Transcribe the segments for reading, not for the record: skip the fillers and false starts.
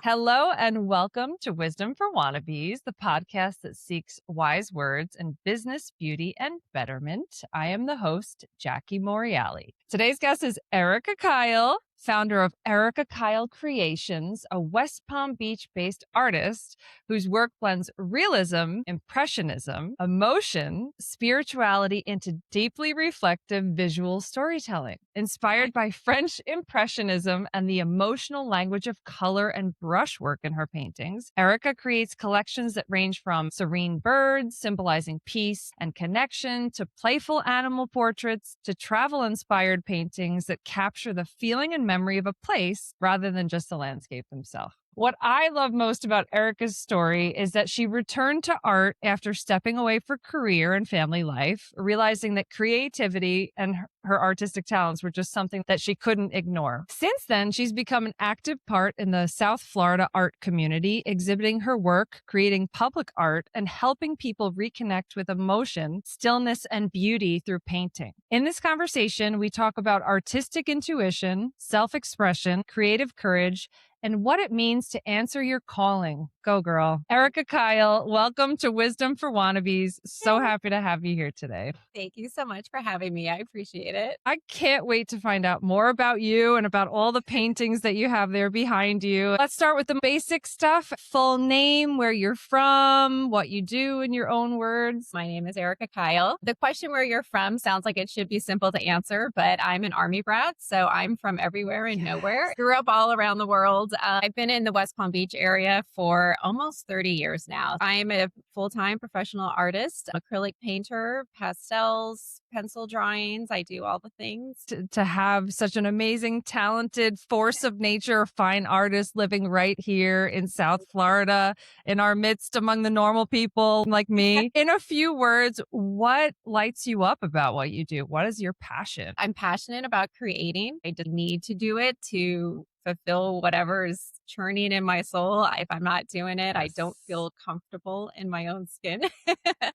Hello and welcome to Wisdom for Wannabes, the podcast that seeks wise words in business, beauty, and betterment. I am the host, Jackie Moriali. Today's guest is Erica Kyle, founder of Erica Kyle Creations, a West Palm Beach-based artist whose work blends realism, impressionism, emotion, spirituality into deeply reflective visual storytelling. Inspired by French Impressionism and the emotional language of color and brushwork in her paintings, Erica creates collections that range from serene birds, symbolizing peace and connection, to playful animal portraits, to travel-inspired paintings that capture the feeling and memory of a place rather than just the landscape themselves. What I love most about Erica's story is that she returned to art after stepping away for career and family life, realizing that creativity and her artistic talents were just something that she couldn't ignore. Since then, she's become an active part in the South Florida art community, exhibiting her work, creating public art, and helping people reconnect with emotion, stillness, and beauty through painting. In this conversation, we talk about artistic intuition, self-expression, creative courage, and what it means to answer your calling. Go, girl. Erica Kyle, welcome to Wisdom for Wannabes. So happy to have you here today. Thank you so much for having me. I appreciate it. I can't wait to find out more about you and about all the paintings that you have there behind you. Let's start with the basic stuff. Full name, where you're from, what you do in your own words. My name is Erica Kyle. The question where you're from sounds like it should be simple to answer, but I'm an Army brat, so I'm from everywhere and nowhere. Grew up all around the world. I've been in the West Palm Beach area for almost 30 years now. I'm a full-time professional artist, acrylic painter, pastels, pencil drawings. I do all the things. To have such an amazing, talented force of nature, fine artist living right here in South Florida, in our midst among the normal people like me. In a few words, what lights you up about what you do? What is your passion? I'm passionate about creating. I just need to do it to fulfill whatever is churning in my soul. If I'm not doing it, I don't feel comfortable in my own skin.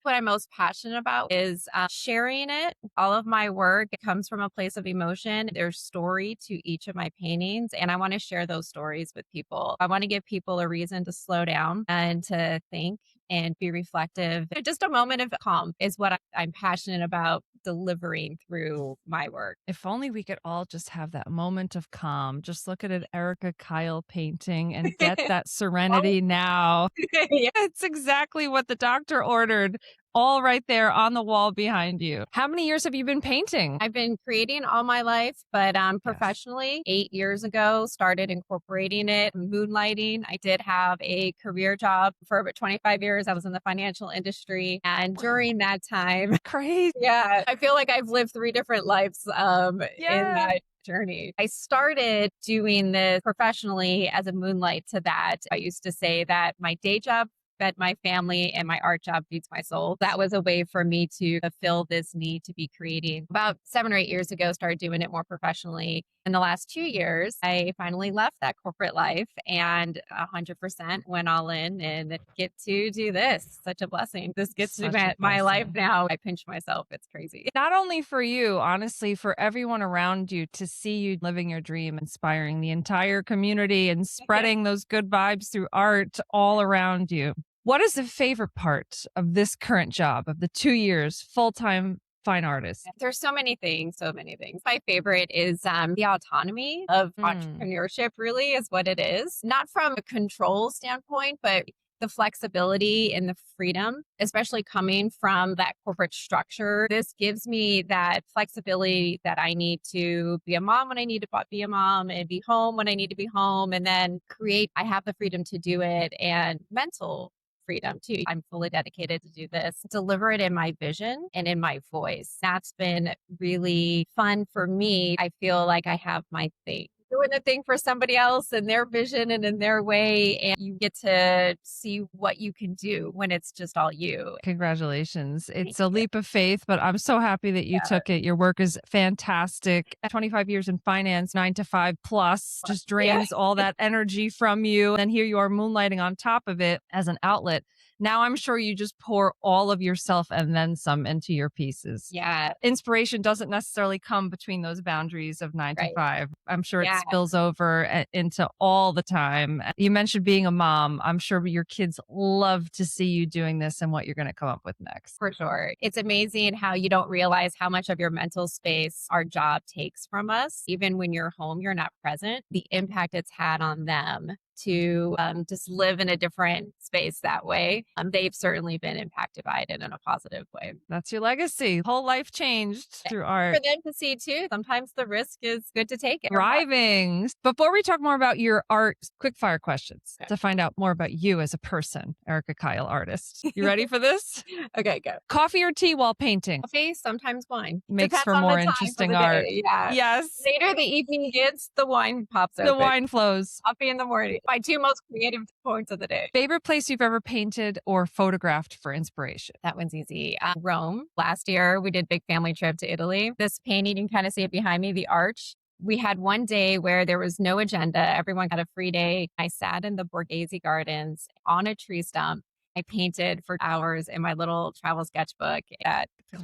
What I'm most passionate about is sharing it. All of my work comes from a place of emotion. There's story to each of my paintings, and I want to share those stories with people. I want to give people a reason to slow down and to think and be reflective. Just a moment of calm is what I'm passionate about delivering through my work. If only we could all just have that moment of calm. Just look at an Erica Kyle painting and get that serenity now. Yeah. It's exactly what the doctor ordered. All right there on the wall behind you. How many years have you been painting? I've been creating all my life, but professionally, 8 years ago, started incorporating it, moonlighting. I did have a career job for about 25 years. I was in the financial industry. And during that time, Crazy. yeah, I feel like I've lived 3 different lives in that journey. I started doing this professionally as a moonlight to that. I used to say that my day job fed my family and my art job feeds my soul. That was a way for me to fulfill this need to be creating. About 7 or 8 years ago, started doing it more professionally. In the last 2 years, I finally left that corporate life and 100% went all in and get to do this. Such a blessing. This gets to be my life now. I pinch myself. It's crazy. Not only for you, honestly, for everyone around you to see you living your dream, inspiring the entire community and spreading those good vibes through art all around you. What is the favorite part of this current job of the 2 years full-time fine artist? There's so many things, so many things. My favorite is the autonomy of entrepreneurship really is what it is. Not from a control standpoint, but the flexibility and the freedom, especially coming from that corporate structure. This gives me that flexibility that I need to be a mom when I need to be a mom and be home when I need to be home and then create. I have the freedom to do it and mental freedom too. I'm fully dedicated to do this, deliver it in my vision and in my voice. That's been really fun for me. I feel like I have my thing. Doing the thing for somebody else in their vision and in their way. And you get to see what you can do when it's just all you. Congratulations. It's a leap of faith, but I'm so happy that you took it. Your work is fantastic. 25 years in finance, 9 to 5 plus, just drains all that energy from you. And here you are moonlighting on top of it as an outlet. Now I'm sure you just pour all of yourself and then some into your pieces. Yeah. Inspiration doesn't necessarily come between those boundaries of 9 to 5. I'm sure it Yeah. spills over into all the time. You mentioned being a mom. I'm sure your kids love to see you doing this and what you're going to come up with next. For sure. It's amazing how you don't realize how much of your mental space our job takes from us. Even when you're home, you're not present, the impact it's had on them to just live in a different space that way. They've certainly been impacted by it in a positive way. That's your legacy. Whole life changed through art. For them to see too, sometimes the risk is good to take it. Thriving. Before we talk more about your art, quick fire questions to find out more about you as a person, Erica Kyle, artist. You ready for this? Okay, go. Coffee or tea while painting? Coffee, sometimes wine. Makes Depends for on the more time of interesting the art. day. Yeah. Yes. Later the evening gets, the wine pops The open. wine flows. Coffee in the morning. My two most creative points of the day. Favorite place you've ever painted or photographed for inspiration? That one's easy. Rome. Last year, we did a big family trip to Italy. This painting, you can kind of see it behind me, the arch. We had one day where there was no agenda. Everyone got a free day. I sat in the Borghese Gardens on a tree stump. I painted for hours in my little travel sketchbook.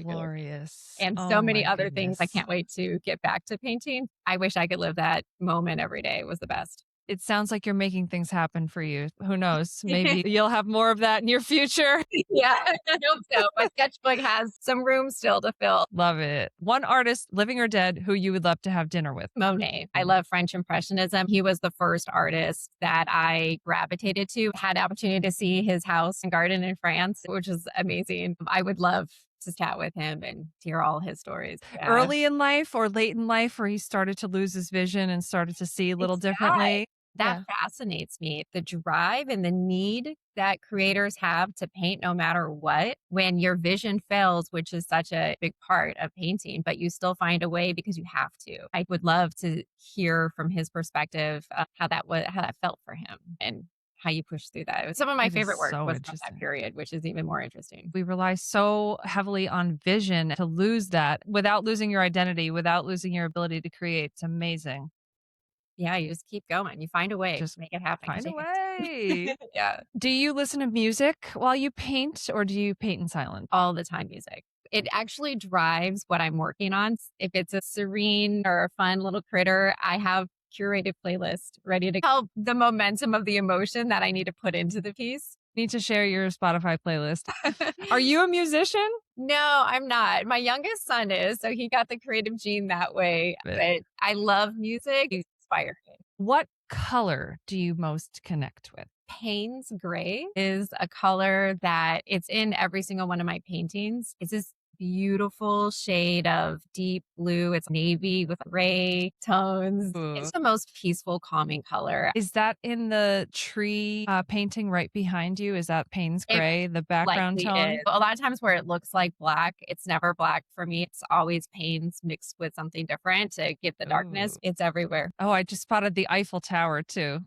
Glorious. And Oh so many my other things. I goodness. can't wait to get back to painting. I wish I could live that moment every day. It was the best. It sounds like you're making things happen for you. Who knows? Maybe you'll have more of that in your future. Yeah, I hope so. My sketchbook has some room still to fill. Love it. One artist, living or dead, who you would love to have dinner with? Monet. I love French Impressionism. He was the first artist that I gravitated to. Had the opportunity to see his house and garden in France, which is amazing. I would love to chat with him and hear all his stories. Yeah. Early in life or late in life where he started to lose his vision and started to see a little differently? That fascinates me. The drive and the need that creators have to paint no matter what, when your vision fails, which is such a big part of painting, but you still find a way because you have to. I would love to hear from his perspective how that felt for him and how you push through that. Some of my favorite work was from that period, which is even more interesting. We rely so heavily on vision to lose that without losing your identity, without losing your ability to create. It's amazing. Yeah, you just keep going. You find a way. Just make it happen. Find a way. Yeah. Do you listen to music while you paint or do you paint in silence? All the time music. It actually drives what I'm working on. If it's a serene or a fun little critter, I have curated playlist ready to help the momentum of the emotion that I need to put into the piece. Need to share your Spotify playlist. Are you a musician? No, I'm not. My youngest son is, so he got the creative gene that way. But I love music. He's inspired me. What color do you most connect with? Payne's gray is a color that it's in every single one of my paintings. It's this beautiful shade of deep blue. It's navy with gray tones. It's the most peaceful, calming color. Is that in the tree painting right behind you? Is that Payne's gray, the background tone? A lot of times where it looks like black, it's never black for me. It's always Payne's mixed with something different to give the darkness. It's everywhere. Oh, I just spotted the Eiffel Tower too.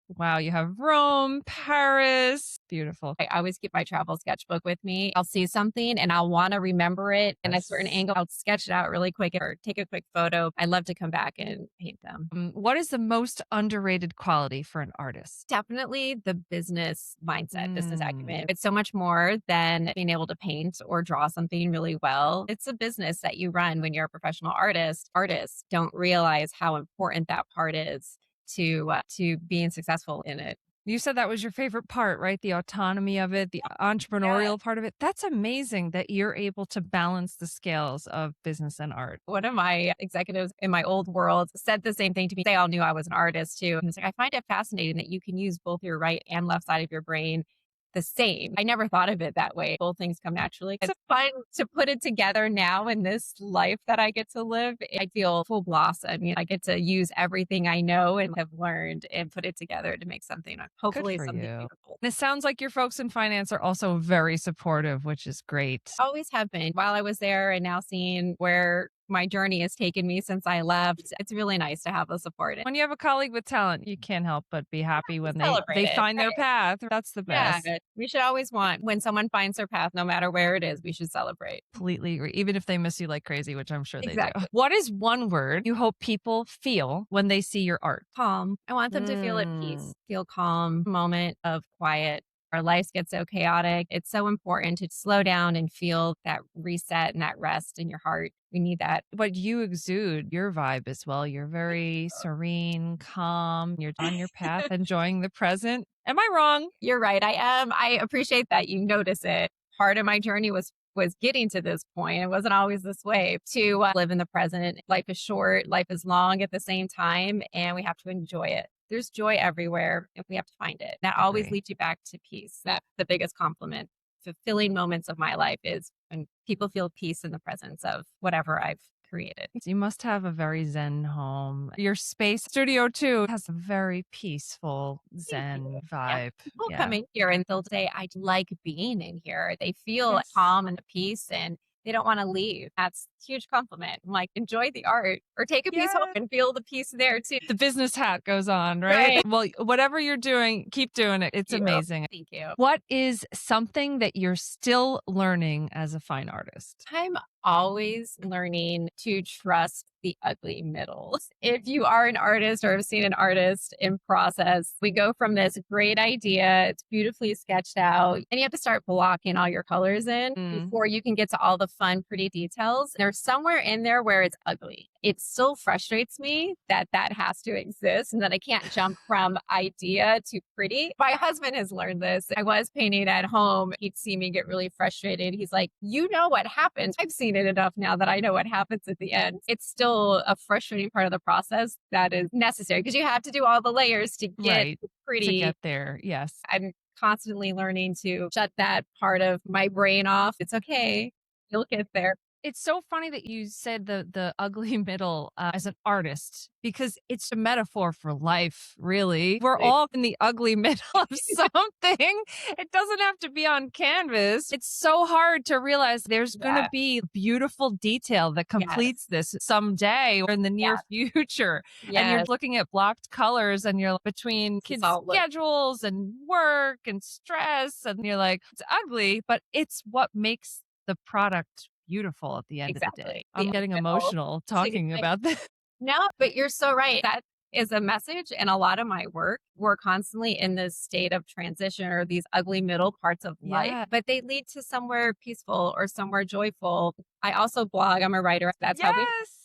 Wow, you have Rome, Paris. Beautiful. I always keep my travel sketchbook with me. I'll see something and I'll want to remember it in a certain angle. I'll sketch it out really quick or take a quick photo. I love to come back and paint them. What is the most underrated quality for an artist? Definitely the business mindset, business acumen. It's so much more than being able to paint or draw something really well. It's a business that you run when you're a professional artist. Artists don't realize how important that part is to being successful in it. You said that was your favorite part, right? The autonomy of it, the entrepreneurial part of it. That's amazing that you're able to balance the scales of business and art. One of my executives in my old world said the same thing to me. They all knew I was an artist too. And it's like, I find it fascinating that you can use both your right and left side of your brain the same. I never thought of it that way. Both things come naturally. It's fun to put it together now in this life that I get to live. I feel full blossom. I get to use everything I know and have learned and put it together to make something, hopefully something beautiful. It sounds like your folks in finance are also very supportive, which is great. Always have been. While I was there and now seeing where my journey has taken me since I left, it's really nice to have the support. When you have a colleague with talent, you can't help but be happy when they it, find their path. That's the best. Yeah, we should always want when someone finds their path, no matter where it is, we should celebrate. Completely agree. Even if they miss you like crazy, which I'm sure they do. What is one word you hope people feel when they see your art? Calm. I want them to feel at peace, feel calm, moment of quiet Our lives get so chaotic. It's so important to slow down and feel that reset and that rest in your heart. We need that. But you exude your vibe as well. You're very serene, calm. You're on your path, enjoying the present. Am I wrong? You're right. I am. I appreciate that you notice it. Part of my journey was getting to this point. It wasn't always this way to live in the present. Life is short, life is long at the same time, and we have to enjoy it. There's joy everywhere, and we have to find it. That always Agree. leads you back to peace. That's the biggest compliment. Fulfilling moments of my life is when people feel peace in the presence of whatever I've created. So you must have a very zen home. Your space studio too has a very peaceful Thank you. zen Yeah. vibe. People Yeah. come in here and they'll say, I like being in here. They feel Yes. calm and at peace and they don't want to leave. That's a huge compliment. I'm like, enjoy the art or take a piece home Yes. and feel the peace there too. The business hat goes on, right? Right. Well, whatever you're doing, keep doing it. It's Thank you. amazing. Thank you. What is something that you're still learning as a fine artist? I'm always learning to trust the ugly middle. If you are an artist or have seen an artist in process, we go from this great idea, it's beautifully sketched out, and you have to start blocking all your colors in before you can get to all the fun, pretty details. There's somewhere in there where it's ugly. It still frustrates me that that has to exist and that I can't jump from idea to pretty. My husband has learned this. I was painting at home. He'd see me get really frustrated. He's like, you know what happens. I've seen it enough now that I know what happens at the end. It's still a frustrating part of the process that is necessary because you have to do all the layers to get Right. pretty. To get there. Yes. I'm constantly learning to shut that part of my brain off. It's okay. You'll get there. It's so funny that you said the ugly middle as an artist because it's a metaphor for life, really. We're all in the ugly middle of something. It doesn't have to be on canvas. It's so hard to realize there's going to be beautiful detail that completes this someday or in the near future. And you're looking at blocked colors and you're between kids' schedules and work and stress. And you're like, it's ugly, but it's what makes the product beautiful at the end of the day. I'm getting emotional talking about this. No, but you're so right. That is a message in a lot of my work. We're constantly in this state of transition or these ugly middle parts of life, but they lead to somewhere peaceful or somewhere joyful. I also blog. I'm a writer. That's how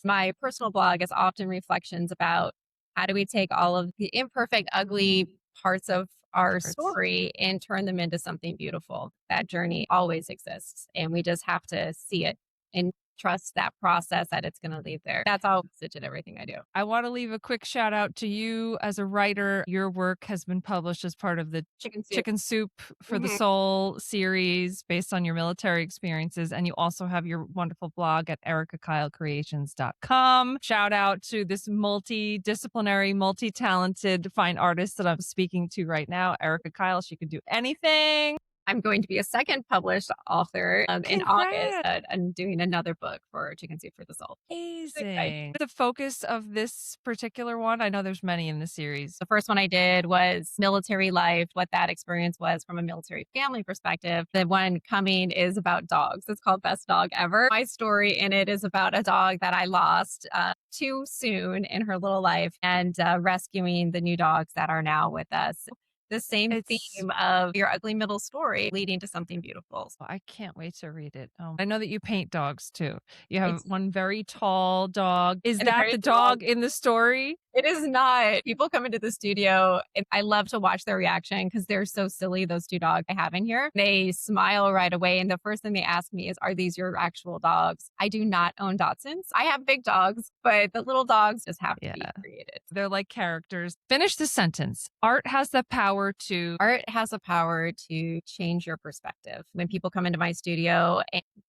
my personal blog is often reflections about how do we take all of the imperfect, ugly parts of our story and turn them into something beautiful. That journey always exists. And we just have to see it and trust that process that it's going to lead there. That's all stitch in everything I do. I want to leave a quick shout out to you as a writer. Your work has been published as part of the Chicken Soup for the Soul series based on your military experiences. And you also have your wonderful blog at ericakylcreations.com. Shout out to this multidisciplinary, multi-talented fine artist that I'm speaking to right now, Erica Kyle. She could do anything. I'm going to be a second published author in August. I'm doing another book for Chicken Soup for the Soul. Amazing. The focus of this particular one, I know there's many in the series. The first one I did was military life, what that experience was from a military family perspective. The one coming is about dogs. It's called Best Dog Ever. My story in it is about a dog that I lost too soon in her little life and rescuing the new dogs that are now with us. The same theme of your ugly middle story leading to something beautiful. I can't wait to read it. I know that you paint dogs too. You have one very tall dog. Is that the dog in the story? It is not. People come into the studio and I love to watch their reaction because they're so silly, those two dogs I have in here. They smile right away. And the first thing they ask me is, are these your actual dogs? I do not own Dachshunds. I have big dogs, but the little dogs just have to be created. They're like characters. Finish the sentence. Art has the power to change your perspective. When people come into my studio,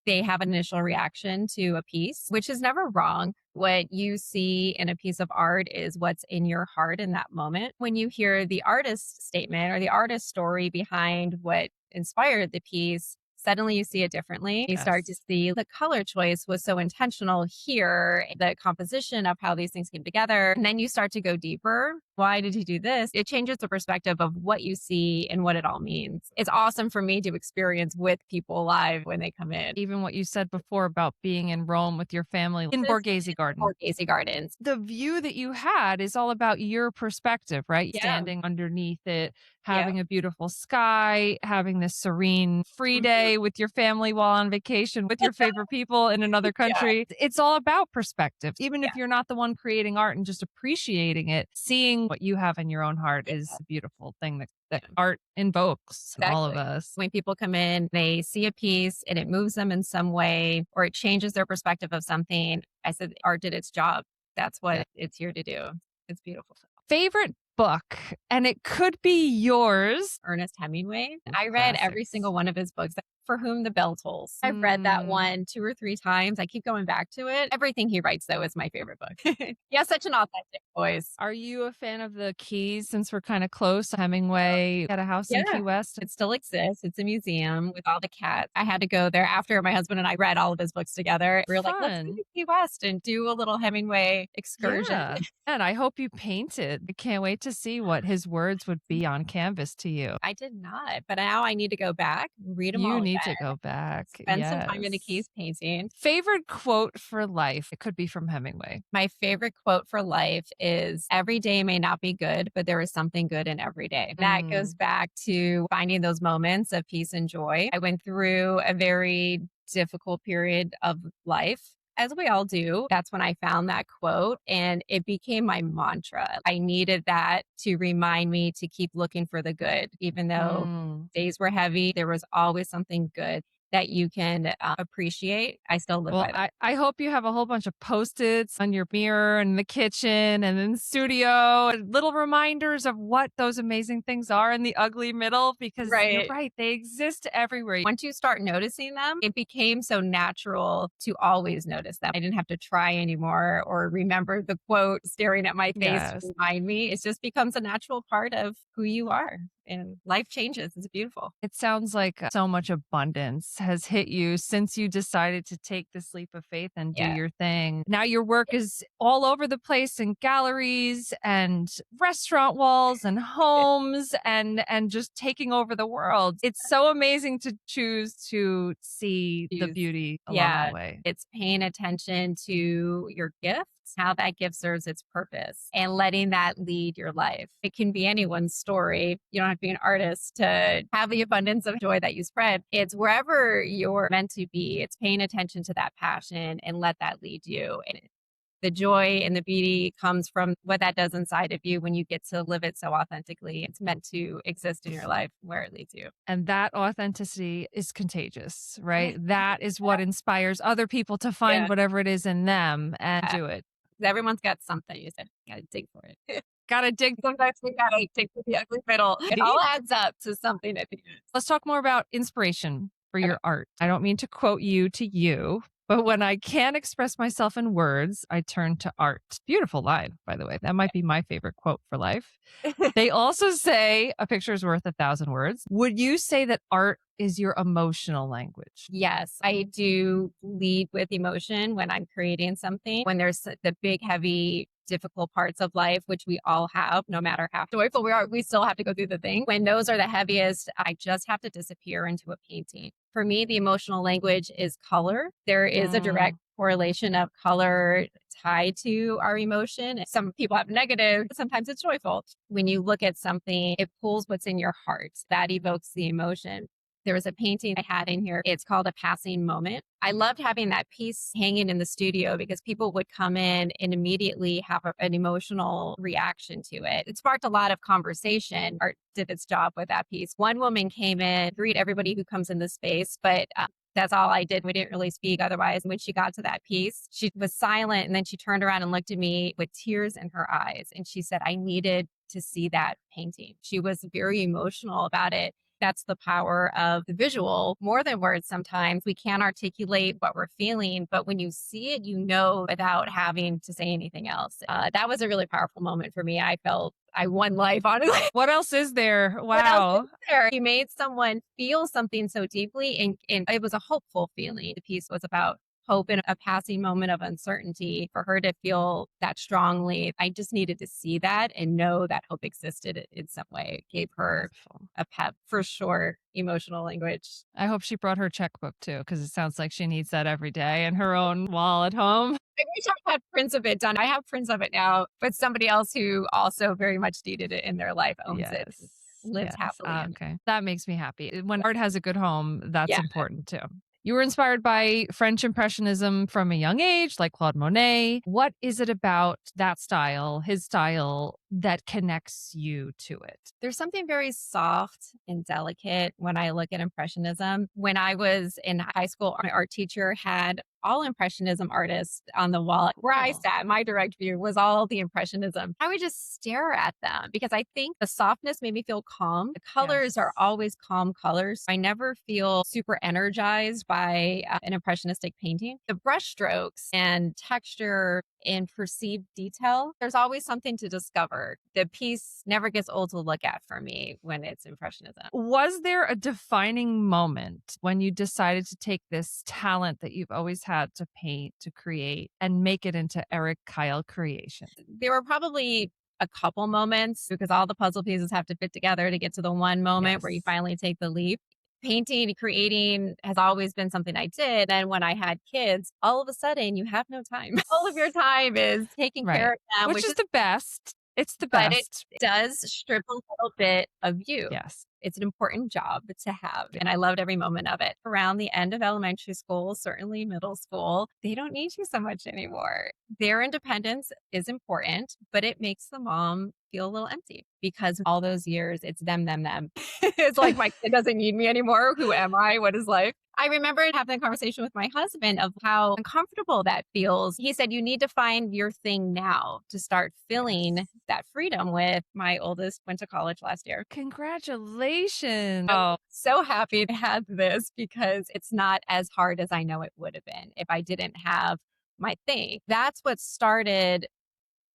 they have an initial reaction to a piece, which is never wrong. What you see in a piece of art is what's in your heart in that moment. When you hear the artist's statement or the artist's story behind what inspired the piece, suddenly you see it differently. You start to see the color choice was so intentional here, the composition of how these things came together. And then you start to go deeper. Why did you do this? It changes the perspective of what you see and what it all means. It's awesome for me to experience with people live when they come in. Even what you said before about being in Rome with your family in Borghese Garden. Borghese Gardens. The view that you had is all about your perspective, right? Standing underneath it, Yeah. having a beautiful sky, having this serene free Mhm. day with your family while on vacation with your favorite people in another Yeah. country. It's all about perspective. Even Yeah. if you're not the one creating art and just appreciating it, seeing what you have in your own heart Yeah. is a beautiful thing that Yeah. art invokes in all of Exactly. us. When people come in, they see a piece and it moves them in some way or it changes their perspective of something. I said art did its job. That's what it's here to do. It's beautiful. Favorite book, and it could be yours. Ernest Hemingway. I read every Classics. single one of his books. For Whom the Bell Tolls. I've read that Mm. one 2 or 3 times. I keep going back to it. Everything he writes, though, is my favorite book. He has such an authentic voice. Are you a fan of the Keys since we're kind of close? Hemingway had a house in Yeah. Key West. It still exists. It's a museum with all the cats. I had to go there after my husband and I read all of his books together. We were like, let's go Fun. to Key West and do a little Hemingway excursion. Yeah. And I hope you painted. I can't wait to see what his words would be on canvas to you. I did not, but now I need to go back, read them all You need again, to go back. spend some time in a Yes. Keys painting. Favorite quote for life? It could be from Hemingway. My favorite quote for life is every day may not be good, but there is something good in every day. That goes Mm. back to finding those moments of peace and joy. I went through a very difficult period of life. As we all do, that's when I found that quote and it became my mantra. I needed that to remind me to keep looking for the good. Even though Mm. days were heavy, there was always something good that you can appreciate. I still live Well, by that. I hope you have a whole bunch of Post-its on your mirror and the kitchen and in the studio, and little reminders of what those amazing things are in the ugly middle, because you're Right. right, they exist everywhere. Once you start noticing them, it became so natural to always notice them. I didn't have to try anymore or remember the quote staring at my face to Yes. remind me. It just becomes a natural part of who you are. And life changes. It's beautiful. It sounds like so much abundance has hit you since you decided to take this leap of faith and do Yeah. your thing. Now your work is all over the place in galleries and restaurant walls and homes and just taking over the world. It's so amazing to choose to see the Choose. beauty along the Yeah. way. It's paying attention to your gifts, how that gift serves its purpose, and letting that lead your life. It can be anyone's story. You don't have to be an artist to have the abundance of joy that you spread. It's wherever you're meant to be. It's paying attention to that passion and let that lead you. And the joy and the beauty comes from what that does inside of you when you get to live it so authentically. It's meant to exist in your life where it leads you. And that authenticity is contagious, right? That is what inspires other people to find Yeah. whatever it is in them and do it. Everyone's got something. You said, gotta dig for it. Gotta dig. Sometimes we gotta dig for the ugly middle. It all adds up to something at the end. Let's talk more about inspiration for Okay. your art. I don't mean to quote you to you, but when I can't express myself in words, I turn to art. Beautiful line, by the way. That might be my favorite quote for life. They also say a picture is worth 1,000 words. Would you say that art is your emotional language? Yes, I do lead with emotion when I'm creating something. When there's the big, heavy, difficult parts of life, which we all have, no matter how joyful we are, we still have to go through the thing. When those are the heaviest, I just have to disappear into a painting. For me, the emotional language is color. There is a direct correlation of color tied to our emotion. Some people have negative, sometimes it's joyful. When you look at something, it pulls what's in your heart. That evokes the emotion. There was a painting I had in here. It's called A Passing Moment. I loved having that piece hanging in the studio because people would come in and immediately have an emotional reaction to it. It sparked a lot of conversation. Art did its job with that piece. One woman came in, greet everybody who comes in the space, but that's all I did. We didn't really speak otherwise. When she got to that piece, she was silent and then she turned around and looked at me with tears in her eyes. And she said, I needed to see that painting. She was very emotional about it. That's the power of the visual. More than words, sometimes we can't articulate what we're feeling, but when you see it, you know, without having to say anything else. That was a really powerful moment for me. I felt I won life, honestly. What else is there? What else Wow. is there? He made someone feel something so deeply, and it was a hopeful feeling. The piece was about hope in a passing moment of uncertainty. For her to feel that strongly, I just needed to see that and know that hope existed in some way. It gave her Beautiful. a pep, for sure. Emotional language. I hope she brought her checkbook too, because it sounds like she needs that every day in her own wall at home. I wish I had prints of it done. I have prints of it now, but somebody else who also very much needed it in their life owns it. Yes. lived happily in. Okay. That makes me happy. When art has a good home, that's Yeah. important too. You were inspired by French Impressionism from a young age, like Claude Monet. What is it about that style, his style, that connects you to it? There's something very soft and delicate when I look at Impressionism. When I was in high school, my art teacher had all Impressionism artists on the wall where I Oh, sat. My direct view was all the Impressionism. I would just stare at them because I think the softness made me feel calm. The colors are yes. always calm colors. I never feel super energized by an Impressionistic painting. The brushstrokes and texture and perceived detail, there's always something to discover. The piece never gets old to look at for me when it's Impressionism. Was there a defining moment when you decided to take this talent that you've always had to paint, to create, and make it into Eric Kyle creation? There were probably a couple moments because all the puzzle pieces have to fit together to get to the one moment where you Yes. finally take the leap. Painting, creating has always been something I did. And when I had kids, all of a sudden you have no time. All of your time is taking care Right. of them, Which which is is, the best. It's the but it best. does strip a little bit of you. Yes. It's an important job to have, Yeah. and I loved every moment of it. Around the end of elementary school, certainly middle school, they don't need you so much anymore. Their independence is important, but it makes the mom feel a little empty because all those years it's them, them, them. It's like my kid doesn't need me anymore. Who am I? What is life? I remember having a conversation with my husband of how uncomfortable that feels. He said, you need to find your thing now to start feeling Yes. that freedom with. My oldest went to college last year. Congratulations. I'm Oh, so happy to have this because it's not as hard as I know it would have been if I didn't have my thing. That's what started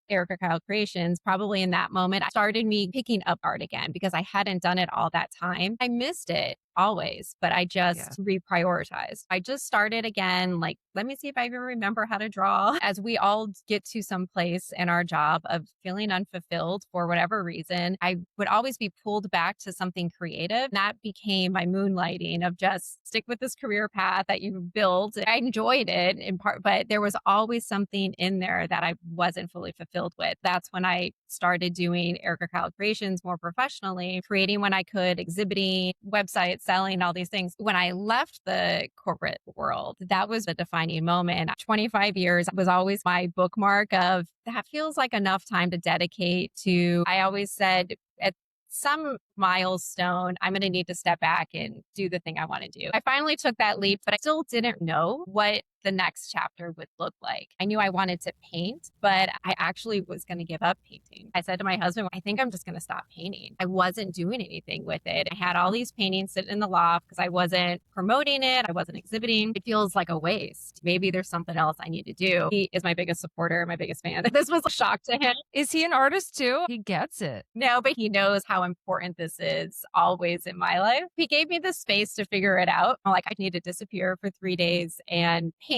Erica Kyle Creations. Probably in that moment, I started me picking up art again because I hadn't done it all that time. I missed it always, but I yeah. just reprioritized. I just started again, like, let me see if I even remember how to draw. As we all get to some place in our job of feeling unfulfilled for whatever reason, I would always be pulled back to something creative. That became my moonlighting of just stick with this career path that you built. I enjoyed it in part, but there was always something in there that I wasn't fully fulfilled with. That's when I started doing Erica Kyle Creations more professionally, creating when I could, exhibiting, websites, selling, all these things. When I left the corporate world, that was a defining moment. 25 years was always my bookmark of that feels like enough time to dedicate to. I always said at some milestone, I'm going to need to step back and do the thing I want to do. I finally took that leap, but I still didn't know what the next chapter would look like. I knew I wanted to paint, but I actually was going to give up painting. I said to my husband, I think I'm just going to stop painting. I wasn't doing anything with it. I had all these paintings sitting in the loft because I wasn't promoting it. I wasn't exhibiting. It feels like a waste. Maybe there's something else I need to do. He is my biggest supporter, my biggest fan. This was a shock to him. Is he an artist too? He gets it. No, but he knows how important this is always in my life. He gave me the space to figure it out. I'm like, I need to disappear for 3 days and paint.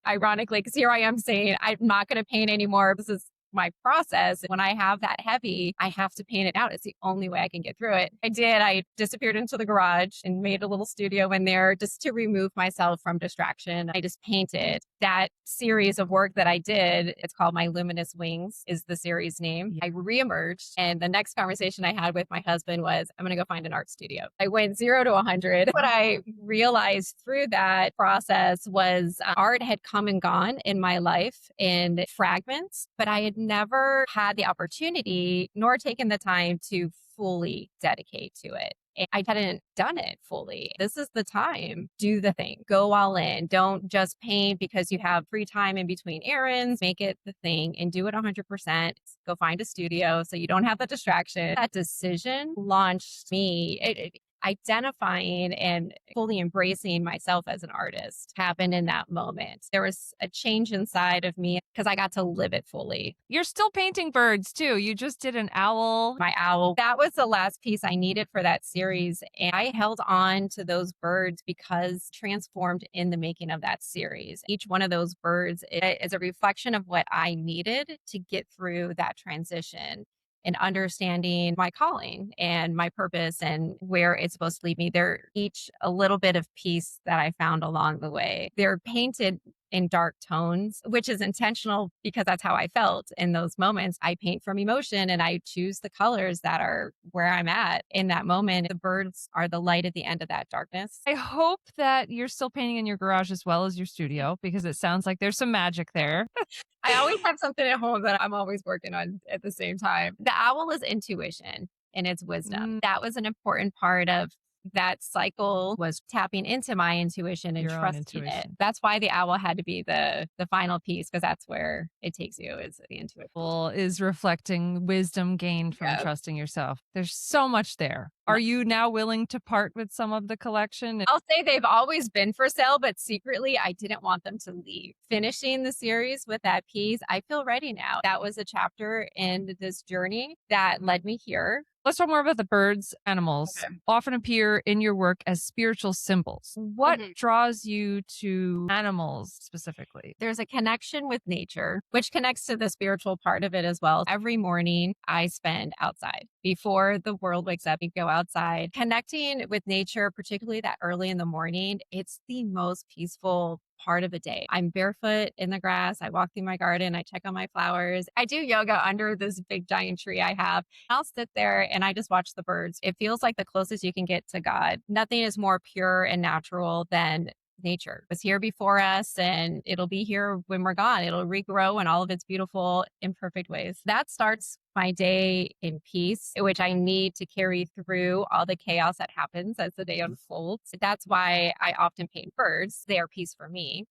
Ironically, because here I am saying, I'm not going to paint anymore. This is my process. When I have that heavy, I have to paint it out. It's the only way I can get through it. I did. I disappeared into the garage and made a little studio in there just to remove myself from distraction. I just painted. That series of work that I did, it's called My Luminous Wings is the series name. I reemerged and the next conversation I had with my husband was, I'm going to go find an art studio. I went 0 to 100. What I realized through that process was art had come and gone in my life in fragments, but I had never had the opportunity nor taken the time to fully dedicate to it. I hadn't done it fully. This is the time. Do the thing. Go all in. Don't just paint because you have free time in between errands. Make it the thing and do it 100%. Go find a studio so you don't have the distraction. That decision launched me. Identifying and fully embracing myself as an artist happened in that moment. There was a change inside of me because I got to live it fully. You're still painting birds too. You just did an owl. My owl, that was the last piece I needed for that series. And I held on to those birds because transformed in the making of that series. Each one of those birds is a reflection of what I needed to get through that transition and understanding my calling and my purpose and where it's supposed to lead me. They're each a little bit of peace that I found along the way. They're painted in dark tones, which is intentional because that's how I felt in those moments. I paint from emotion and I choose the colors that are where I'm at in that moment. The birds are the light at the end of that darkness. I hope that you're still painting in your garage as well as your studio, because it sounds like there's some magic there. I always have something at home that I'm always working on at the same time. The owl is intuition and it's wisdom. That was an important part of that cycle, was tapping into my intuition and Your own trusting it. intuition. That's why the owl had to be the final piece, because that's where it takes you, is the intuition. Well, is reflecting wisdom gained from trusting yourself. There's so much there. Are you now willing to part with some of the collection? I'll say they've always been for sale, but secretly I didn't want them to leave. Finishing the series with that piece, I feel ready now. That was a chapter in this journey that led me here. Let's talk more about the birds. Animals often appear in your work as spiritual symbols. What draws you to animals specifically? There's a connection with nature, which connects to the spiritual part of it as well. Every morning I spend outside. Before the world wakes up, you go outside. Connecting with nature, particularly that early in the morning, it's the most peaceful part of the day. I'm barefoot in the grass. I walk through my garden. I check on my flowers. I do yoga under this big giant tree I have. I'll sit there and I just watch the birds. It feels like the closest you can get to God. Nothing is more pure and natural than nature. It was here before us and it'll be here when we're gone. It'll regrow in all of its beautiful, imperfect ways. That starts my day in peace, which I need to carry through all the chaos that happens as the day unfolds. That's why I often paint birds. They are peace for me,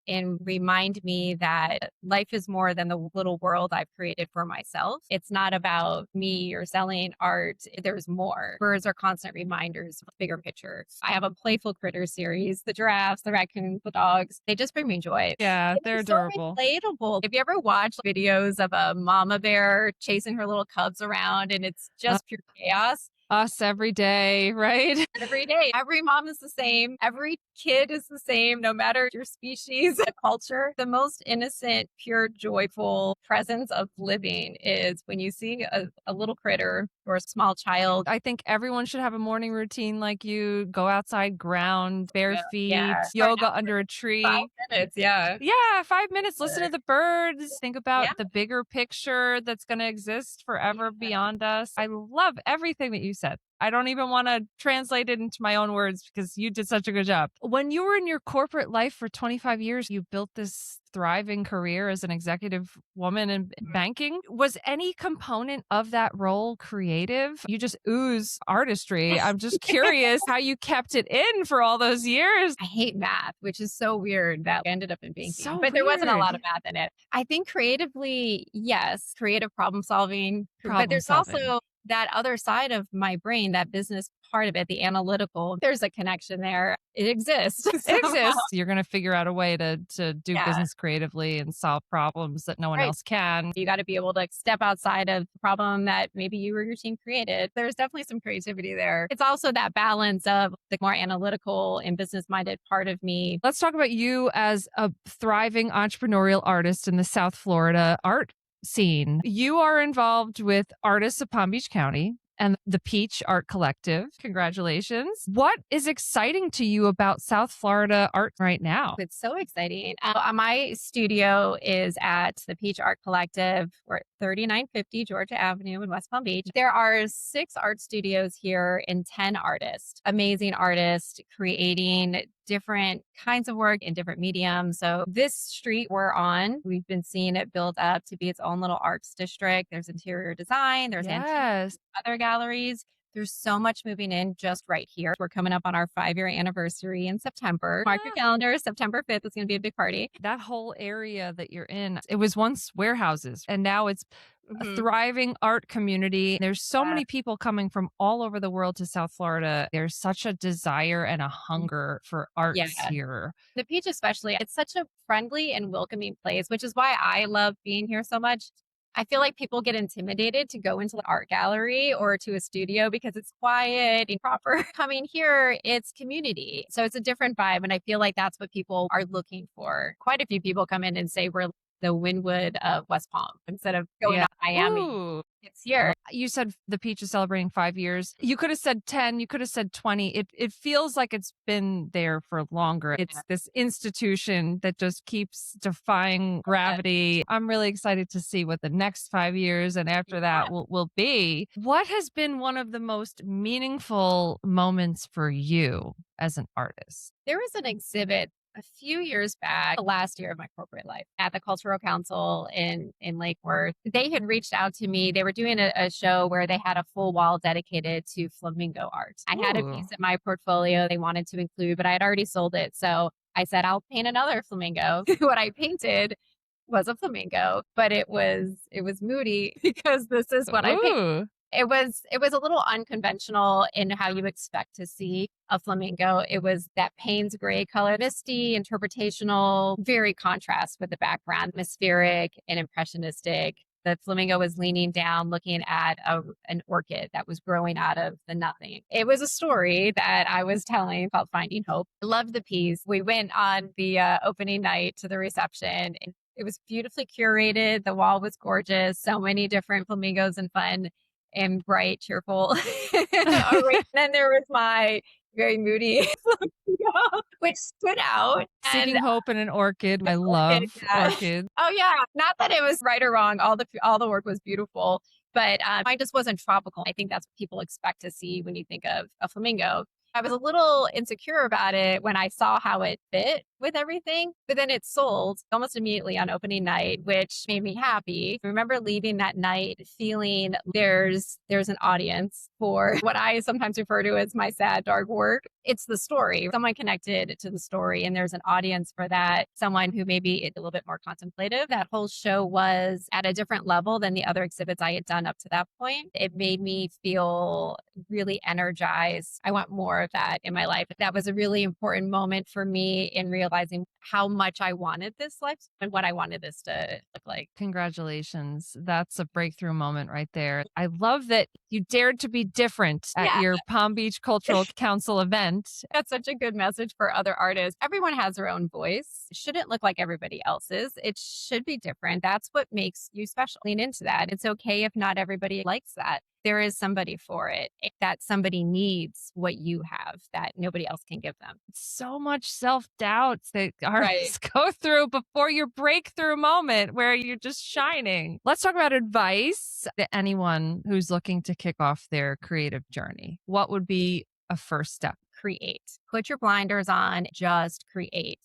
and remind me that life is more than the little world I've created for myself. It's not about me or selling art. There's more. Birds are constant reminders of the bigger picture. I have a playful critter series, the giraffes, the raccoons, the dogs. They just bring me joy. Yeah, they're adorable. So relatable. Have you ever watched videos of a mama bear chasing her little cubs around and it's just pure chaos? Us every day, right? Every day. Every mom is the same. Every kid is the same, no matter your species, the culture. The most innocent, pure, joyful presence of living is when you see a little critter or a small child. I think everyone should have a morning routine like you. Go outside, ground, bare feet, yoga under a tree. 5 minutes, yeah. Yeah, 5 minutes. Listen to the birds. Think about the bigger picture that's going to exist forever beyond us. I love everything that you said. I don't even want to translate it into my own words because you did such a good job. When you were in your corporate life for 25 years, you built this thriving career as an executive woman in banking. Was any component of that role creative? You just ooze artistry. I'm just curious how you kept it in for all those years. I hate math, which is so weird that I ended up in banking, but there wasn't a lot of math in it. I think creatively, yes, creative problem solving, but there's also that other side of my brain, that business part of it, the analytical. There's a connection there. It exists. It exists. You're going to figure out a way to do business creatively and solve problems that no one else can. You got to be able to step outside of the problem that maybe you or your team created. There's definitely some creativity there. It's also that balance of the more analytical and business-minded part of me. Let's talk about you as a thriving entrepreneurial artist in the South Florida art scene. You are involved with Artists of Palm Beach County and the Peach Art Collective. Congratulations. What is exciting to you about South Florida art right now? It's so exciting. My studio is at the Peach Art Collective. We're at 3950 Georgia Avenue in West Palm Beach. There are 6 art studios here and 10 artists, amazing artists creating different kinds of work in different mediums. So this street we're on, we've been seeing it build up to be its own little arts district. There's interior design, there's other galleries. There's so much moving in just right here. We're coming up on our 5-year anniversary in September. Mark your calendar. September 5th is going to be a big party. That whole area that you're in, it was once warehouses and now it's a thriving art community. There's so many people coming from all over the world to South Florida. There's such a desire and a hunger for art here. The Peach especially, it's such a friendly and welcoming place, which is why I love being here so much. I feel like people get intimidated to go into the art gallery or to a studio because it's quiet and proper. Coming here, it's community. So it's a different vibe. And I feel like that's what people are looking for. Quite a few people come in and say, we're the Wynwood of West Palm instead of going Yeah. to Miami. Ooh. It's here. You said the Peach is celebrating 5 years. You could have said 10, you could have said 20. It feels like it's been there for longer. It's this institution that just keeps defying gravity. I'm really excited to see what the next 5 years and after that will be. What has been one of the most meaningful moments for you as an artist? There was an exhibit a few years back, the last year of my corporate life, at the Cultural Council in Lake Worth. They had reached out to me. They were doing a show where they had a full wall dedicated to flamingo art. I had a piece in my portfolio they wanted to include, but I had already sold it. So I said, I'll paint another flamingo. What I painted was a flamingo, but it was moody because this is what I painted. It was a little unconventional in how you expect to see a flamingo. It was that Payne's gray color, misty, interpretational, very contrast with the background, atmospheric and impressionistic. The flamingo was leaning down, looking at an orchid that was growing out of the nothing. It was a story that I was telling called Finding Hope. I loved the piece. We went on the opening night to the reception. It was beautifully curated. The wall was gorgeous. So many different flamingos and fun and bright, cheerful. Then there was my very moody flamingo, which stood out. Seeking hope in an orchid. I love orchids. Oh yeah, not that it was right or wrong. All the work was beautiful, but mine just wasn't tropical. I think that's what people expect to see when you think of a flamingo. I was a little insecure about it when I saw how it fit with everything, but then it sold almost immediately on opening night, which made me happy. I remember leaving that night feeling there's an audience for what I sometimes refer to as my sad, dark work. It's the story. Someone connected to the story, and there's an audience for that. Someone who maybe is a little bit more contemplative. That whole show was at a different level than the other exhibits I had done up to that point. It made me feel really energized. I want more of that in my life. That was a really important moment for me in realizing how much I wanted this life and what I wanted this to look like. Congratulations. That's a breakthrough moment right there. I love that you dared to be different at your Palm Beach Cultural Council event. That's such a good message for other artists. Everyone has their own voice. It shouldn't look like everybody else's. It should be different. That's what makes you special. Lean into that. It's okay if not everybody likes that. There is somebody for it. If that somebody needs what you have that nobody else can give them. So much self-doubt that artists go through before your breakthrough moment where you're just shining. Let's talk about advice to anyone who's looking to kick off their creative journey. What would be a first step? Create. Put your blinders on, just create.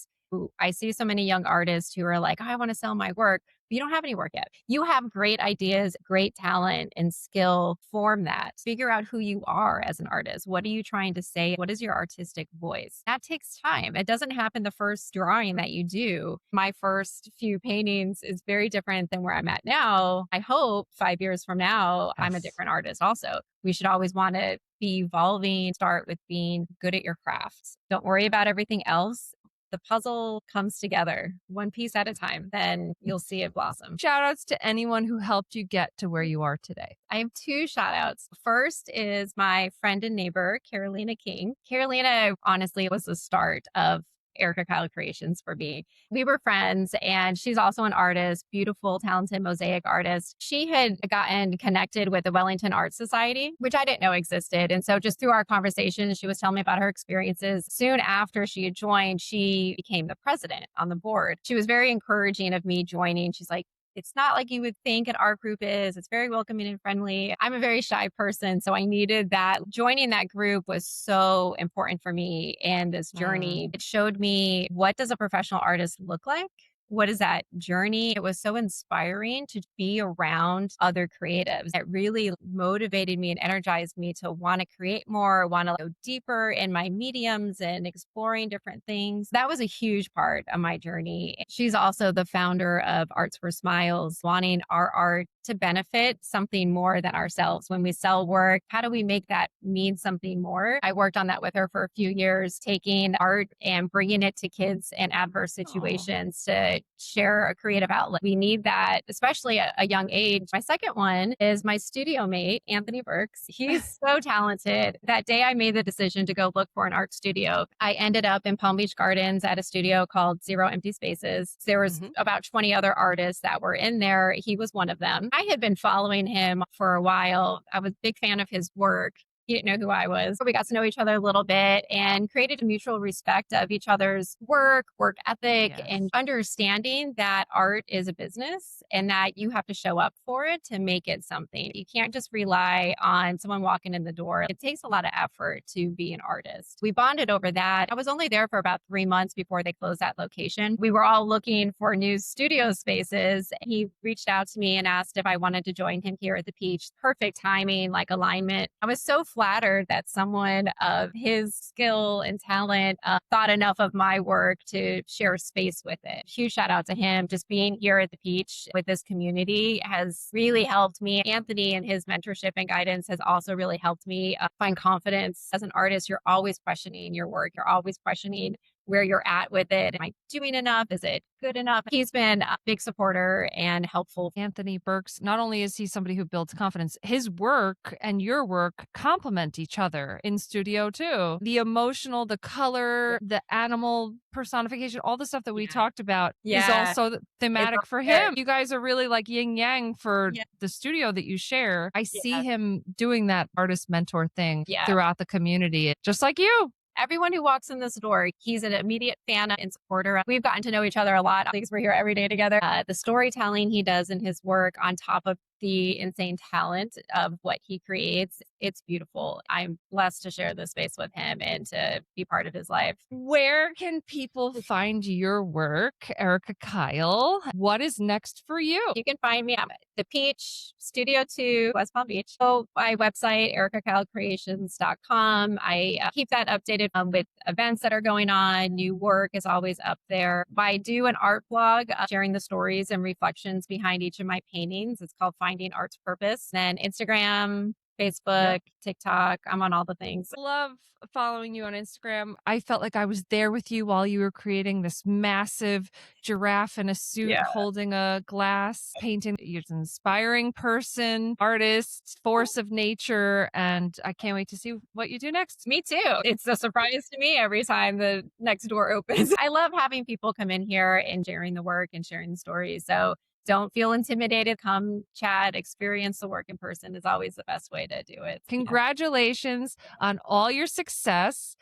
I see so many young artists who are like, I want to sell my work. But you don't have any work yet. You have great ideas, great talent and skill. Form that. Figure out who you are as an artist. What are you trying to say? What is your artistic voice? That takes time. It doesn't happen the first drawing that you do. My first few paintings is very different than where I'm at now. I hope 5 years from now, I'm a different artist also. We should always want to be evolving. Start with being good at your craft. Don't worry about everything else. The puzzle comes together one piece at a time, then you'll see it blossom. Shout outs to anyone who helped you get to where you are today. I have two shout outs. First is my friend and neighbor, Carolina King. Carolina, honestly, was the start of Erica Kyle Creations for me. We were friends and she's also an artist, beautiful, talented mosaic artist. She had gotten connected with the Wellington Art Society, which I didn't know existed. And so just through our conversations, she was telling me about her experiences. Soon after she had joined, she became the president on the board. She was very encouraging of me joining. She's like, it's not like you would think an art group is. It's very welcoming and friendly. I'm a very shy person, so I needed that. Joining that group was so important for me in this journey. It showed me, what does a professional artist look like? What is that journey? It was so inspiring to be around other creatives. It really motivated me and energized me to want to create more, want to go deeper in my mediums and exploring different things. That was a huge part of my journey. She's also the founder of Arts for Smiles, wanting our art to benefit something more than ourselves when we sell work. How do we make that mean something more? I worked on that with her for a few years, taking art and bringing it to kids in adverse Oh, situations to share a creative outlet. We need that, especially at a young age. My second one is my studio mate, Anthony Burks. He's so talented. That day I made the decision to go look for an art studio, I ended up in Palm Beach Gardens at a studio called Zero Empty Spaces. There was about 20 other artists that were in there. He was one of them. I had been following him for a while. I was a big fan of his work. He didn't know who I was. We got to know each other a little bit and created a mutual respect of each other's work ethic, yes. and understanding that art is a business and that you have to show up for it to make it something. You can't just rely on someone walking in the door. It takes a lot of effort to be an artist. We bonded over that. I was only there for about 3 months before they closed that location. We were all looking for new studio spaces. He reached out to me and asked if I wanted to join him here at the Peach. Perfect timing, like alignment. I was so flattered that someone of his skill and talent thought enough of my work to share space with it. Huge shout out to him. Just being here at the Peach with this community has really helped me. Anthony and his mentorship and guidance has also really helped me find confidence. As an artist, you're always questioning your work. You're always questioning where you're at with it. Am I doing enough? Is it good enough? He's been a big supporter and helpful. Anthony Burks, not only is he somebody who builds confidence, his work and your work complement each other in studio too. The emotional, the color, the animal personification, all the stuff that we talked about is Yeah. also thematic It's for there. him. You guys are really like yin yang for Yeah. the studio that you share. I see Yeah. him doing that artist mentor thing Yeah. throughout the community, just like you. Everyone who walks in this door, he's an immediate fan and supporter. We've gotten to know each other a lot because we're here every day together. The storytelling he does in his work, on top of the insane talent of what he creates, it's beautiful. I'm blessed to share this space with him and to be part of his life. Where can people find your work, Erica Kyle? What is next for you? You can find me at the Peach Studio 2, West Palm Beach. Go my website, ericakylecreations.com. I keep that updated with events that are going on. New work is always up there. I do an art blog sharing the stories and reflections behind each of my paintings. It's called Finding Art's Purpose. Then Instagram, Facebook, TikTok. I'm on all the things. Love following you on Instagram. I felt like I was there with you while you were creating this massive giraffe in a suit Yeah. holding a glass painting. You're an inspiring person, artist, force of nature, and I can't wait to see what you do next. Me too. It's a surprise to me every time the next door opens. I love having people come in here and sharing the work and sharing the stories. So don't feel intimidated. Come chat, experience the work in person is always the best way to do it. Congratulations on all your success.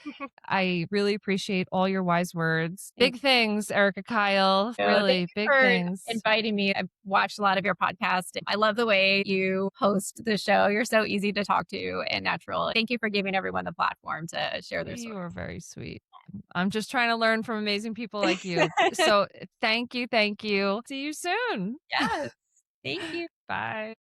I really appreciate all your wise words. Big things, Erica Kyle. Thank Really you big for things. inviting me. I've watched a lot of your podcasts. I love the way you host the show. You're so easy to talk to and natural. Thank you for giving everyone the platform to share their You stories. are very sweet. I'm just trying to learn from amazing people like you. So thank you. Thank you. See you soon. Yes. Thank you. Bye.